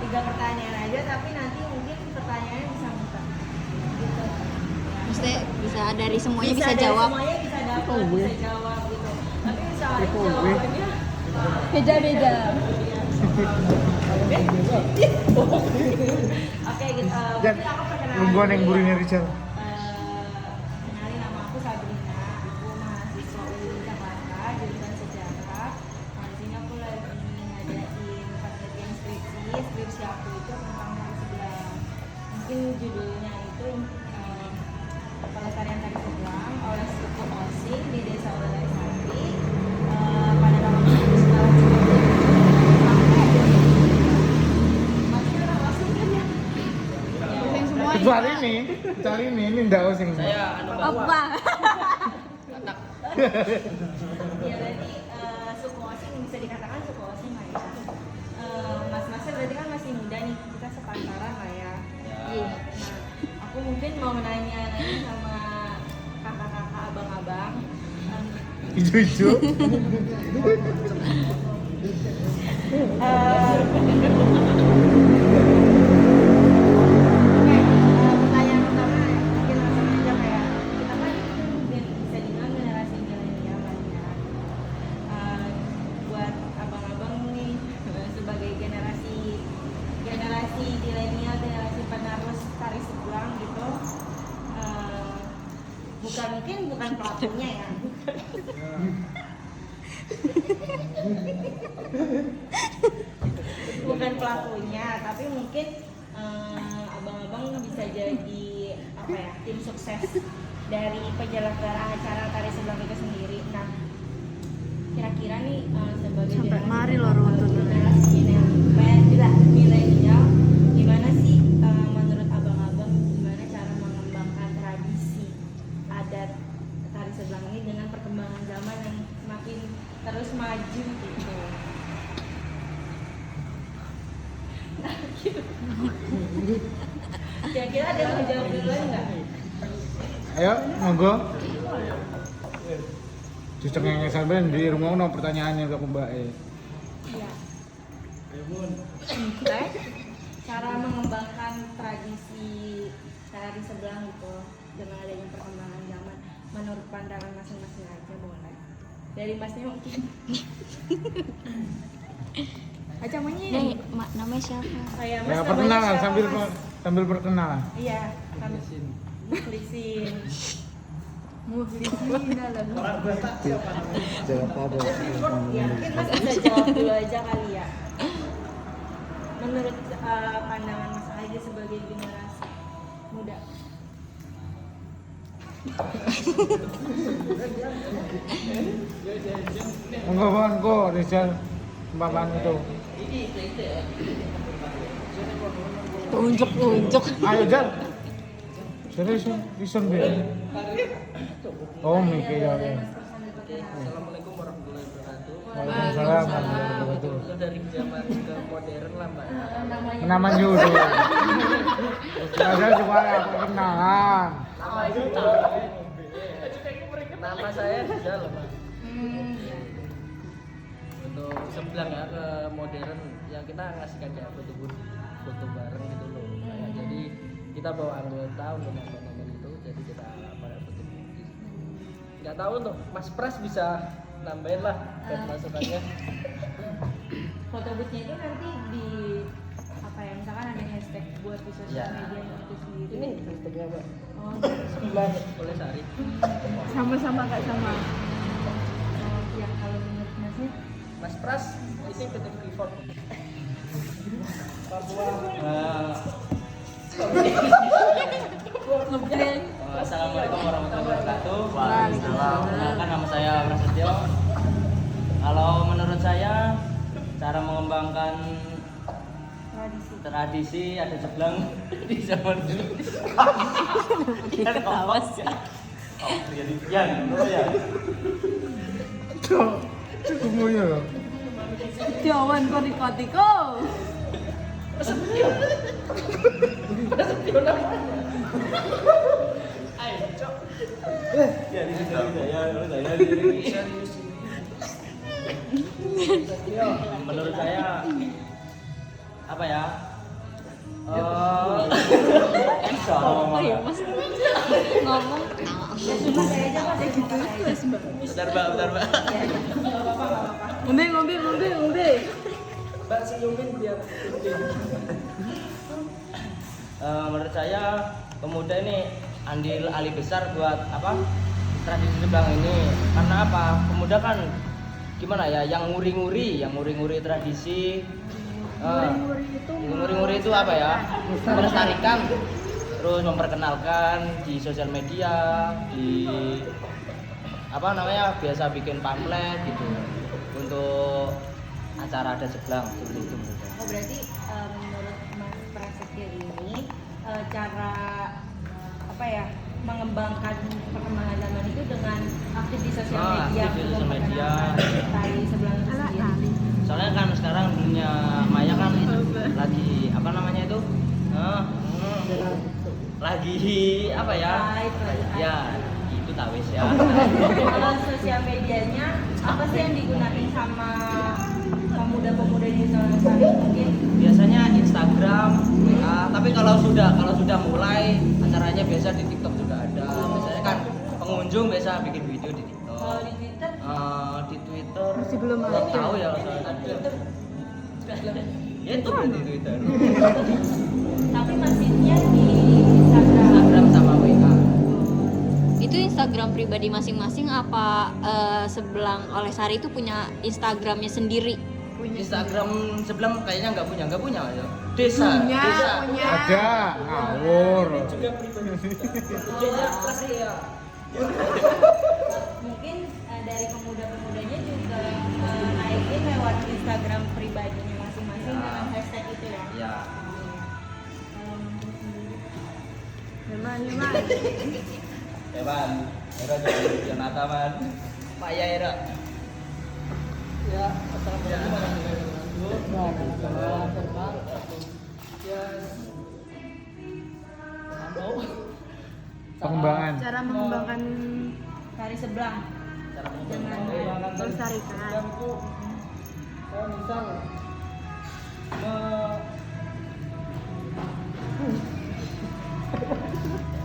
3 pertanyaan aja, tapi nanti mungkin pertanyaannya bisa muter. Gitu. Maksudnya bisa dari semuanya bisa dari jawab. semuanya bisa dapat, bisa jawab gitu. Tapi misalnya Kepo gue. jawabannya Beda-beda. oke gitu. Dan Mungkin aku perkenalan nungguan dulu yang ya. gurunya Richard. Kenalin, nama aku Sabrina. Aku mahasiswa UIN Jakarta, jurusan sejarah. Di sini aku lagi ngadain penelitian skripsi aku itu tentang tari sebelang. Mungkin judulnya itu pelestarian tari sebelang oleh suku Osing di Desa Welaisari pada tahun 1990. Maksudnya orang Osing kan ya? Yang semua. Kecuali ini ndak osing. Saya Apa? Ya berarti suku Osing bisa dikatakan suku Osing lah ya. Mas-masnya berarti kan masih muda nih, kita sepantaran lah ya. Iya. Nah, aku mungkin mau nanya sama kakak-kakak, abang-abang. Ijo-ijo. Pertanyaan pertama mungkin langsung aja kayak kita kan bisa dibilang generasi milenial kan ya. Buat abang-abang nih sebagai generasi milenial, generasi penerus tari sebelang gitu. Bukan pelakunya ya. Bukan pelakunya, tapi mungkin abang-abang bisa jadi apa ya, tim sukses dari penyelenggaraan acara tari sebelang itu sendiri. Nah, kira-kira nih sebagai Sampai generasi mari loh runtun. generasi milenial, gimana sih menurut abang-abang gimana cara mengembangkan tradisi adat tari sebelang ini dengan perkembangan zaman yang semakin terus maju gitu. Nah, gitu. Kira-kira ada yang mau jawab duluan nggak? Ayo, monggo. Cocok yang sampean di rumah ono pertanyaannya ke Mbak. Iya. Baik. Cara mengembangkan tradisi tari sebelang gitu dengan adanya perkembangan zaman menurut pandangan masing-masing aja boleh. Dari masnya mungkin. Acamanya Nih, namanya siapa? kayak Ya, namanya perkenalan siapa, Mas? sambil perkenalan. Iya, kami Mukhlisin. Dalam. Jawab apa? Ya, mungkin Mas bisa jawab dulu aja kali ya. Menurut pandangan Mas Aidi sebagai generasi muda. Monggo monggo Rizal Papan itu. Unjuk. Ayo Jal. Serius ison be. Oh mikir ya. Assalamualaikum warahmatullahi wabarakatuh. Waalaikumsalam warahmatullahi wabarakatuh. Itu dari zaman ke modern lah mbak. Nama judul. Ada juga ya perkenalan. Nama saya Rizal mbak. Untuk sebelang ya ke modern ya kita ngasihkan kayak foto bareng gitu loh. Kayak jadi kita bawa anggota untuk nonton itu, jadi kita pakai foto booth. Nggak tahu untuk Mas Pras bisa nambahin lah buat masukannya. Foto booth-nya itu nanti di apa ya, misalkan ada hashtag buat di sosial Ya. media itu sendiri. Ini hashtagnya mbak. Oh, Sebelang oleh Sari. Sama-sama Kak sama. ya kalau menurut Masnya Mas Pras itu PT Freeport. Papua. Assalamualaikum warahmatullahi wabarakatuh. Waalaikumsalam. Kenalkan nama saya Prasetyo. Kalau menurut saya cara mengembangkan tradisi ada sebelang di zaman dulu. Kita ketawa sih. Oh, jadi ya. Cok, cukup ya. Jawan kotiko. Ya di situ saya. Menurut saya apa ya? Bisa ngomong. Ngomong. Saya aja Pak, saya gitu. Bentar, Mbak, bentar, Mbak. Ya, nggak apa-apa, nggak apa-apa. Ngombe. Mbak si Yumin biar Menurut saya pemuda ini andil alih besar buat apa tradisi sebelang ini. Karena apa? Pemuda kan gimana ya, yang nguri-nguri tradisi. Nguri-nguri itu apa ya? Melestarikan, terus memperkenalkan di sosial media, di apa namanya, biasa bikin pamflet gitu untuk acara adat sebelang seperti itu. Oh, berarti menurut Mas Prasetyo ini cara apa ya, mengembangkan perkembangan zaman itu dengan aktif di sosial media, Aktif di sosial media. tari sebelang itu sendiri. Soalnya kan sekarang dunia maya kan lagi apa namanya itu, lagi apa ya? Ya itu tawis ya. Kalau sosial medianya apa sih yang digunakan sama pemuda-pemuda di Sari mungkin? Biasanya Instagram, WA. Tapi kalau sudah mulai acaranya biasa di TikTok juga ada. Biasanya kan pengunjung biasa bikin video di TikTok. Kalau di Twitter? Di Twitter Masih belum nggak ada. tahu ya soalnya. Ya itu kan di Twitter. Tapi masihnya di Instagram. Instagram sama WA. Itu Instagram pribadi masing-masing apa sebelang oleh Sari itu punya Instagramnya sendiri? Instagram sebelah kayaknya nggak punya aja. Desa. Ada, ngawur. juga pribadi. Dia plus ya. Mungkin dari pemuda-pemudanya juga naikin lewat Instagram pribadinya masing-masing dengan hashtag itu ya. Ya. Memang. Evan, era jadi Jonata man. Pak ya era. Ya, assalamualaikum warahmatullahi wabarakatuh. Ya, Pengembangan. Cara mengembangkan Tari sebelang. Cara Jangan melestarikan. Itu kalau misal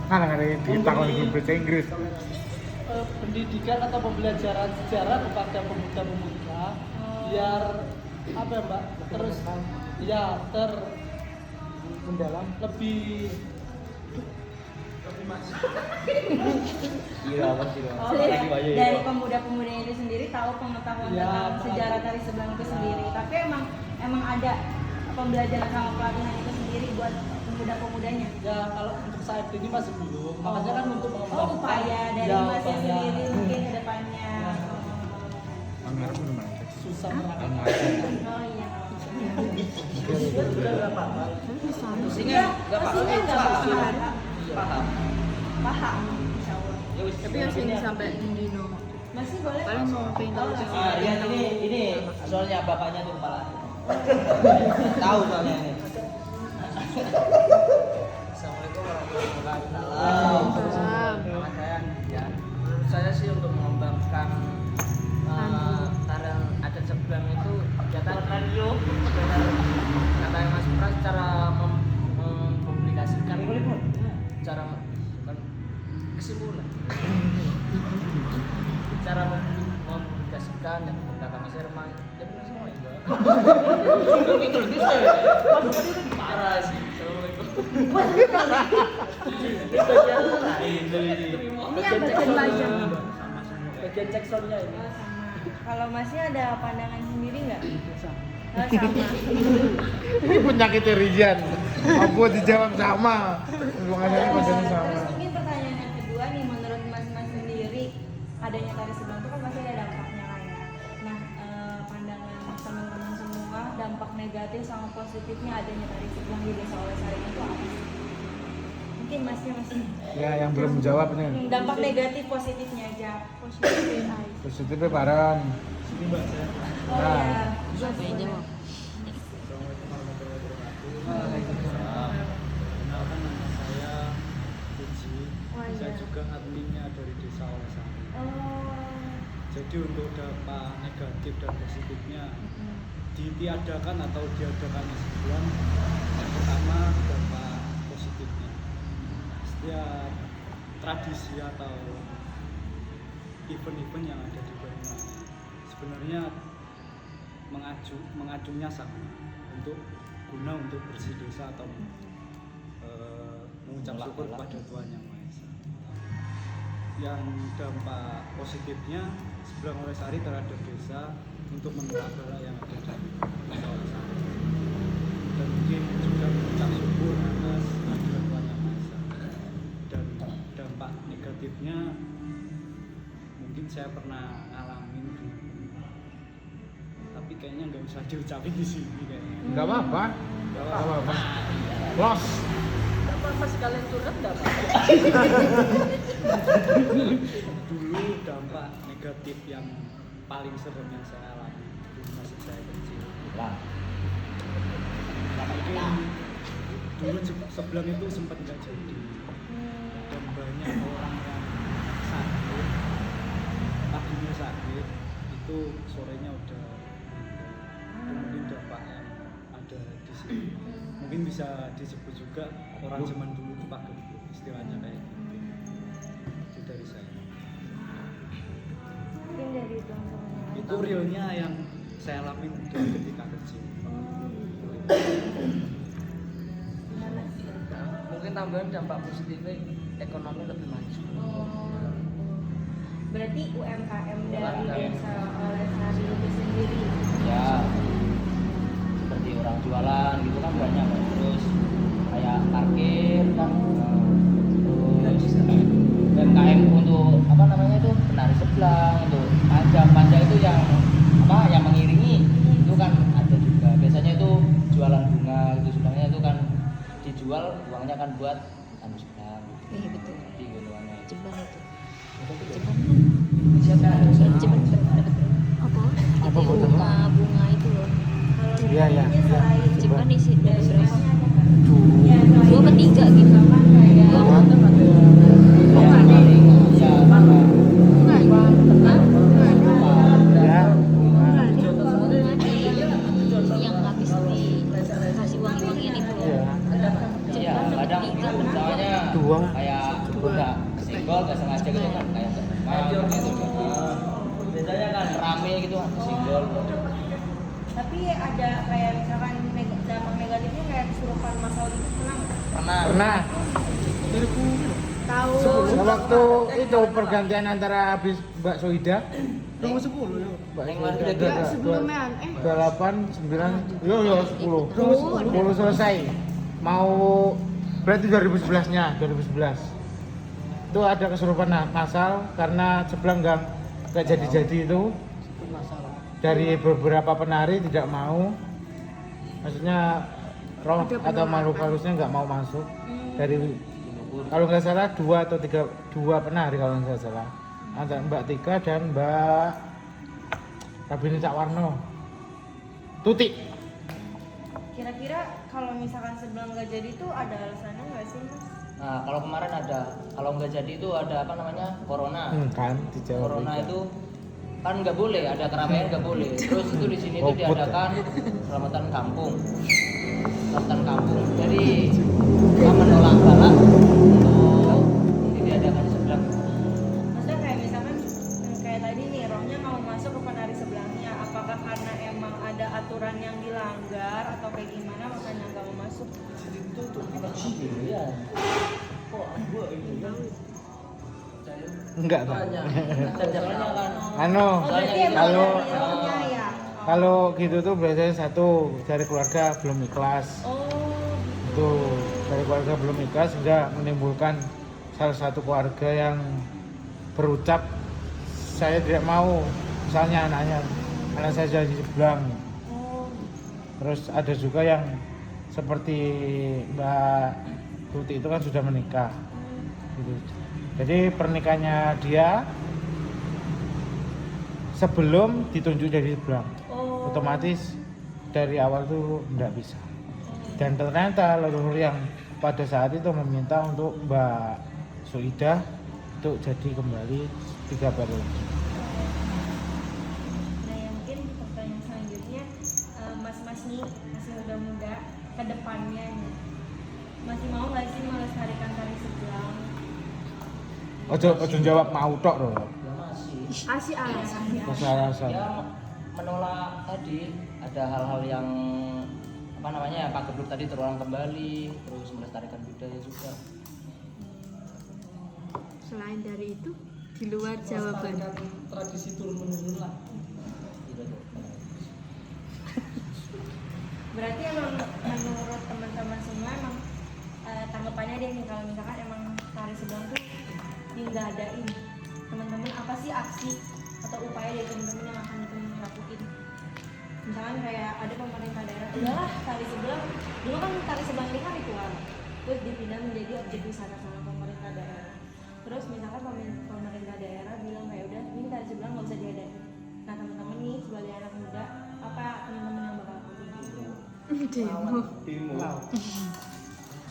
Kan ada ditakon di bahasa Inggris. pendidikan atau pembelajaran sejarah kepada pemuda-pemuda biar apa ya, Mbak, terus ya mendalam lebih masuk. Iya, pasti. Oh, ya. Dari pemuda-pemuda itu sendiri tahu pengetahuan Ya, tentang sejarah tari sebelang itu sendiri. Tapi emang ada pembelajaran sama pelatihan itu sendiri buat pemuda-pemudanya. Ya kalau untuk saat ini masih belum, makanya kan untuk mengembangkan Upaya dari ya, Masnya upaya. sendiri mungkin ke depannya. Anggar pun mana? Susah Oh iya. Musiknya enggak Pastinya nggak apa-apa. Paham. Paham, insya Allah. Ya wis. Tapi harus ini sampai Dino. Masih boleh? Paling mau pengen tahu sih. Lihat ini soalnya bapaknya tuh kepala. Tahu soalnya ini. Assalamualaikum warahmatullahi wabarakatuh. Nama saya ya. Menurut saya sih untuk mengembangkan tarian adat sebelang itu ya radio benar kata Mas Pras, cara mempublikasikan cara kesimpulan cara mempublikasikan yang menggunakan Mas Herman ya benar semua ya gitu parah sih. Ini yang bagian belajar. bagian cek soundnya ini. Oh, sama. Kalau Masnya ada pandangan sendiri nggak? Sama. Oh, sama. Ini penyakit Rijan. Aku dijawab sama. Hubungannya macam Terus sama. mungkin pertanyaan yang kedua nih, menurut Mas sendiri adanya tari sebelang itu kan pasti ada dampaknya lah ya. Nah, pandangan teman-teman semua, dampak negatif sama positifnya adanya tari sebelang di Desa Olesari itu apa sih? Mungkin Masnya masih Ya, yang belum menjawab nih. dampak negatif positifnya aja. Positifnya. Positifnya bareng. Sini Mbak saya. Oh Nah. ya. Assalamualaikum Kenalkan nama saya Puji. Oh, Saya iya. juga adminnya dari Desa Olesari. Oh. Jadi untuk dampak negatif dan positifnya ditiadakan atau diadakannya sebulan, yang pertama ya tradisi atau event-event yang ada di Banyuwangi sebenarnya mengacunya sama untuk bersih desa atau mengucap syukur kepada Tuhan Yang Maha Esa. Yang dampak positifnya Sebelang Olesari terhadap desa untuk menolak bala yang ada di desa Olesari, dan mungkin juga mengucap syukur atas kehadiran Tuhan Yang Maha Esa. Dan dampak negatifnya mungkin saya pernah ngalamin dulu, tapi kayaknya nggak usah diucapin di sini kayaknya. Nggak apa-apa. Nggak apa-apa. Los. Nggak apa-apa sekalian curhat nggak apa-apa. Dulu dampak negatif yang paling serem yang saya alami dulu masih saya kecil. Mungkin dulu Sebelang itu sempat nggak jadi, dan banyak orang yang sakit, paginya sakit, itu sorenya udah meninggal. Itu mungkin dampak yang ada di sini. Mungkin bisa disebut juga orang zaman dulu itu pakai istilahnya kayak gitu. Itu dari saya. Mungkin dari teman-teman. Itu realnya yang saya alami dari ketika kecil. Mungkin tambahan dampak positifnya ekonomi lebih maju. Berarti UMKM dari desa Olesari itu sendiri. Ya seperti orang jualan gitu kan banyak kan. Terus kayak parkir kan, terus UMKM untuk apa namanya itu penari sebelang, untuk panja itu yang apa yang mengiringi itu kan ada juga. Biasanya itu jualan bunga gitu, sebenarnya itu kan dijual uangnya kan buat anu sebelang gitu. Iya betul. Di guluannya Jeban itu. siapa Jeban dapat apa? Apa Itu betul? bunga itu loh. Iya, iya. Jeban isi dari berapa? Ya, 2 apa 3 gitu. kayak Ya. Yang habis dikasih uang-uangnya itu loh. Iya. Iya, kadang misalnya Dua. kayak udah single gak sengaja gitu kan kayak teman gitu. Biasanya kan rame gitu kan single. tapi ada kayak misalkan dampak negatifnya kayak kesurupan masal itu pernah nggak? Pernah. Tahu Waktu itu pergantian antara habis Mbak Soida. Nomor 10 ya. Mbak Yang baru Soida jadi. sebelumnya 28, 9, yo 10. 10 selesai. Mau berarti 2011-nya, 2011. Itu ada kesurupan massal karena Sebelang nggak jadi-jadi itu. Dari beberapa penari tidak mau, maksudnya roh atau makhluk halusnya nggak mau masuk. Dari kalau nggak salah 2 atau 2 penari kalau nggak salah, antara Mbak Tika dan Mbak Rabini Cakwarno. Tuti. kira-kira kalau misalkan Sebelang nggak jadi itu ada alasannya nggak sih Mas? Nah, kalau kemarin ada, kalau nggak jadi itu ada apa namanya? Corona. Kan dijawab. Corona itu kan nggak boleh, ada keramaian nggak boleh. Terus itu di sini tuh Golput ya? diadakan selamatan kampung. Jadi kita menolak bala untuk diadakan Sebelang. Maksudnya kayak misalkan kayak tadi nih rohnya mau masuk ke penari sebelahnya, apakah karena emang ada aturan yang dilanggar atau kayak gimana makanya nggak mau masuk? Iya. Enggak tahu. Soalnya kan Anu, Oh berarti emang kalau dari rohnya ya? kalau gitu tuh biasanya satu dari keluarga belum ikhlas. Oh Itu dari keluarga belum ikhlas sehingga menimbulkan salah satu keluarga yang berucap saya tidak mau, misalnya anak saya jadi Sebelang. oh Terus ada juga yang seperti Mbak Tuti itu kan sudah menikah gitu. Jadi pernikahannya dia sebelum ditunjuk jadi Sebelang, oh otomatis dari awal tuh tidak bisa. Dan ternyata leluhur yang pada saat itu meminta untuk Mbak Soida untuk jadi kembali 3 periode. Nah yang mungkin pertanyaan selanjutnya mas-mas nih masih muda-muda ke depannya nih masih mau nggak sih melestarikan tari sebelang? Ojo jawab mau tok loh. Ya masih. Asih alasan. Masih alasan. Ya menolak tadi ada hal-hal yang apa namanya ya Pak Gebluk tadi terulang kembali, terus melestarikan budaya juga. Selain dari itu, di luar jawaban. Tradisi turun menurun lah. Gitu tuh. Berarti emang menurut teman-teman semua emang tanggapannya dia nih kalau misalkan emang tari sebelang tuh nggak adain, teman-teman apa sih aksi atau upaya dari teman-teman yang akan dilakuin? Misalkan kayak ada pemerintah daerah, udahlah tari sebelang, dulu kan tari sebelang ini kan ritual, terus dipindah menjadi objek wisata sama pemerintah daerah. Terus misalkan pemerintah daerah bilang kayak udah ini tari sebelang nggak usah diadain. Nah teman-teman nih sebagai anak muda, apa teman-teman yang bakal lakuin? Demo.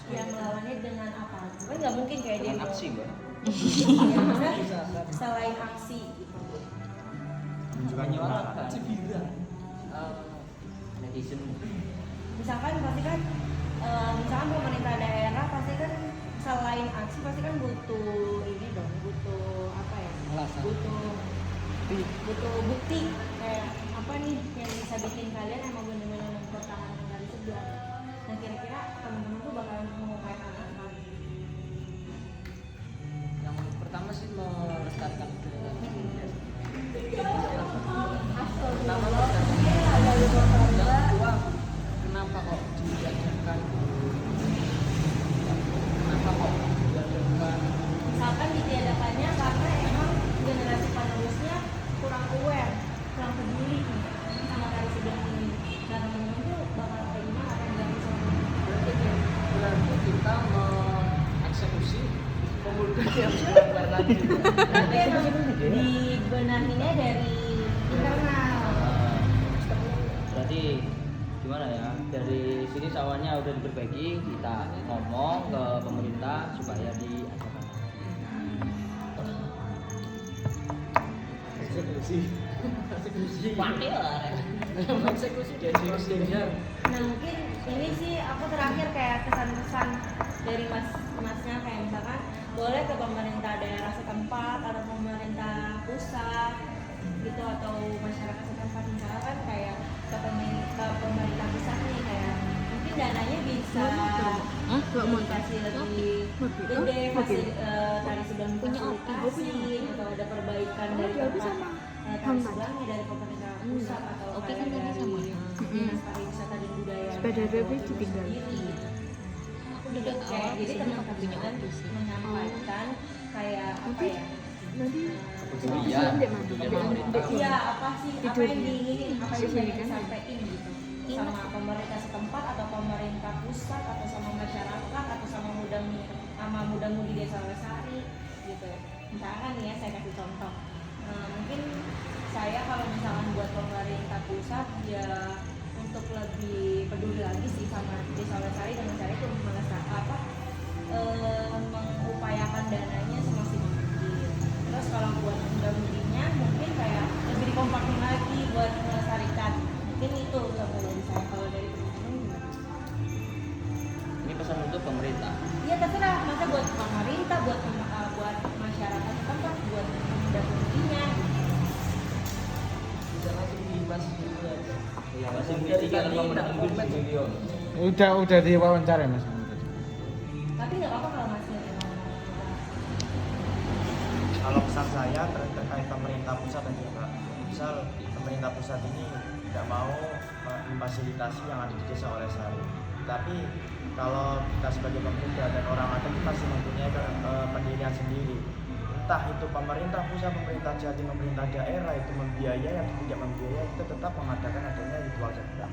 Ya melawannya dengan apa? Kan nggak mungkin kayak dia Dengan aksi, Mbak. ya, maksudnya selain aksi gitu. Menunjukkan Menyuarakan nyuarakan. cibira. Netizen. Misalkan pasti kan misalkan pemerintah daerah pasti kan selain aksi pasti kan butuh ini dong, butuh apa ya? Alasan. Butuh bukti kayak apa nih yang bisa bikin kalian emang benar-benar mempertahankan dari sebelah. Nah kira-kira teman-teman tuh bakal mengupayakan apa? Yang pertama sih melestarikan budaya. Pertama melestarikan. Yang kedua, kenapa kok diadakan? Kenapa kok diadakan? Misalkan ditiadakannya karena emang generasi penerusnya kurang aware, kurang peduli nih sama tari sebelang ini. Nah teman-teman tuh bakal kayak gimana apa yang bisa Berarti kita mengeksekusi pemuda yang melanggar lagi. Berarti emang dibenahinya dari internal. Berarti gimana ya? Dari sini sawahnya udah diperbaiki, kita ngomong ke pemerintah supaya diadakan. Eksekusi. Pakai lah. Eksekusi dia. Nah mungkin ini sih aku terakhir kayak kesan-kesan dari masnya kayak misalkan boleh ke pemerintah daerah setempat atau pemerintah pusat gitu atau masyarakat setempat misalkan kayak ke pemerintah pusat nih kayak mungkin dananya bisa kasih lebih gede tari sebelang fasilitasi atau ada perbaikan dari tempat tari sebelangnya dari pemerintah pusat atau Oke, kayak kan tadi dari sama. dinas pariwisata dan budaya Sepeda Dewi ditinggal. Aku udah kayak awal jadi kesini aku punya teman-teman opsi sih. menyampaikan kayak apa ya Nanti Iya. iya apa sih apa yang diinginin apa yang Tidurnya. ingin disampaikan gitu sama pemerintah setempat atau pemerintah pusat atau sama masyarakat atau sama muda-mudi desa Lestari gitu misalkan nih ya saya kasih contoh mungkin saya kalau misalkan buat pemerintah pusat ya untuk lebih peduli lagi sih sama desa Lestari dan mencari itu mengupayakan dananya semaksimal mungkin. Terus kalau buat muda-mudinya mungkin kayak lebih dikompakin lagi buat melestarikan. Mungkin itu contoh dari saya. Kalau dari teman-teman gimana? Ini pesan untuk pemerintah. Iya terserah, masa buat pemerintah, buat masyarakat setempat, buat muda-mudinya. Bisa langsung dibahas dulu aja. Ya, masih memikirkan pemerintah video. Udah diwawancara Mas. Tapi nggak apa-apa kalau masih Kalau pesan saya terkait pemerintah pusat dan juga misal pemerintah pusat ini tidak mau memfasilitasi yang ada di desa Olesari, tapi kalau kita sebagai pemuda dan orang adat pasti mempunyai pendirian sendiri, entah itu pemerintah pusat, pemerintah jatim, pemerintah daerah itu membiayai atau tidak membiayai, kita tetap mengadakan adanya ritual sebelang.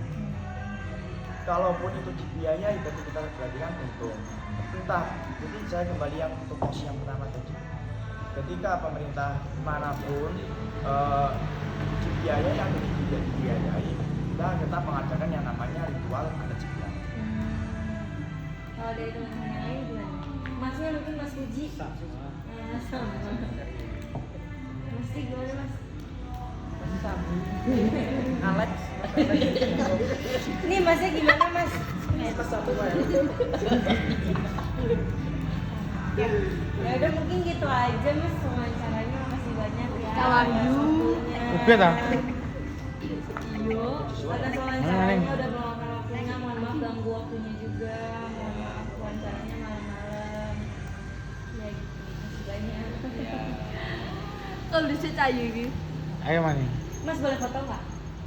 Kalaupun itu dibiayai, berarti kita perhatikan untung. Entah, jadi saya kembali yang tupoksi yang pertama tadi. Ketika pemerintah manapun dibiayai atau tidak dibiayai, kita tetap mengadakan yang namanya ritual adat sebelang. Kalau dari teman-teman yang lain gimana? Masnya mungkin Mas Puji. Sama. Mesti gimana Mas? Alex. Nih Masnya gimana Mas? Satu aja. Ya udah mungkin gitu aja Mas wawancaranya, makasih banyak ya. Kawanyu. Ubet ah. Iyo, atas wawancaranya udah meluangkan waktunya, mohon maaf ganggu waktunya juga, mohon maaf wawancaranya malam-malam. Ya gitu, makasih banyak. Kalau bisa cayu gitu. Ayo Mani. Mas boleh foto nggak?